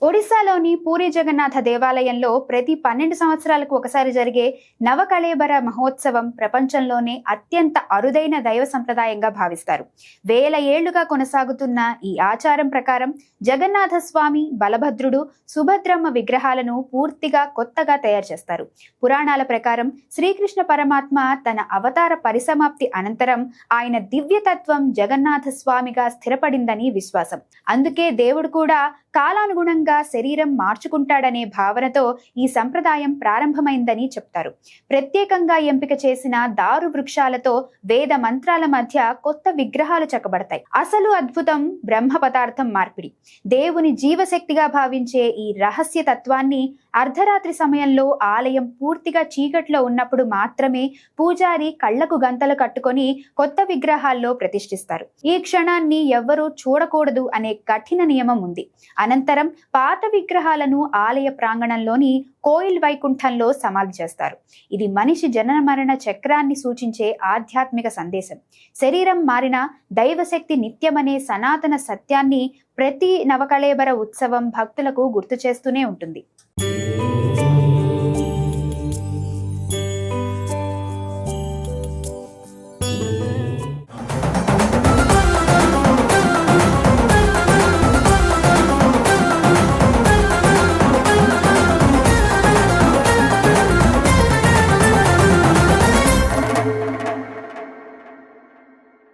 ఒడిశాలోని పూరి జగన్నాథ దేవాలయంలో ప్రతి 12 సంవత్సరాలకు ఒకసారి జరిగే నవకళేబర మహోత్సవం ప్రపంచంలోనే అత్యంత అరుదైన దైవ సంప్రదాయంగా భావిస్తారు. వేల ఏళ్లుగా కొనసాగుతున్న ఈ ఆచారం ప్రకారం జగన్నాథ స్వామి, బలభద్రుడు, సుభద్రమ్మ విగ్రహాలను పూర్తిగా కొత్తగా తయారు చేస్తారు. పురాణాల ప్రకారం శ్రీకృష్ణ పరమాత్మ తన అవతార పరిసమాప్తి అనంతరం ఆయన దివ్యతత్వం జగన్నాథ స్వామిగా స్థిరపడిందని విశ్వాసం. అందుకే దేవుడు కూడా కాలానుగుణంగా శరీరం మార్చుకుంటాడనే భావనతో ఈ సంప్రదాయం ప్రారంభమైందని చెప్తారు. ప్రత్యేకంగా ఎంపిక చేసిన దారు వృక్షాలతో వేద మంత్రాల మధ్య కొత్త విగ్రహాలు చెక్కబడతాయి. అసలు అద్భుతం బ్రహ్మ పదార్థం మార్పిడి. దేవుని జీవశక్తిగా భావించే ఈ రహస్య తత్వాన్ని అర్ధరాత్రి సమయంలో ఆలయం పూర్తిగా చీకట్లో ఉన్నప్పుడు మాత్రమే పూజారి కళ్లకు గంతలు కట్టుకొని కొత్త విగ్రహాల్లో ప్రతిష్ఠిస్తారు. ఈ క్షణాన్ని ఎవ్వరూ చూడకూడదు అనే కఠిన నియమం ఉంది. అనంతరం పాత విగ్రహాలను ఆలయ ప్రాంగణంలోని కోయిల్ వైకుంఠంలో సమాధి చేస్తారు. ఇది మనిషి జనన మరణ చక్రాన్ని సూచించే ఆధ్యాత్మిక సందేశం. శరీరం మారిన దైవశక్తి నిత్యమనే సనాతన సత్యాన్ని ప్రతి నవకళేబర ఉత్సవం భక్తులకు గుర్తు చేస్తూనే ఉంటుంది.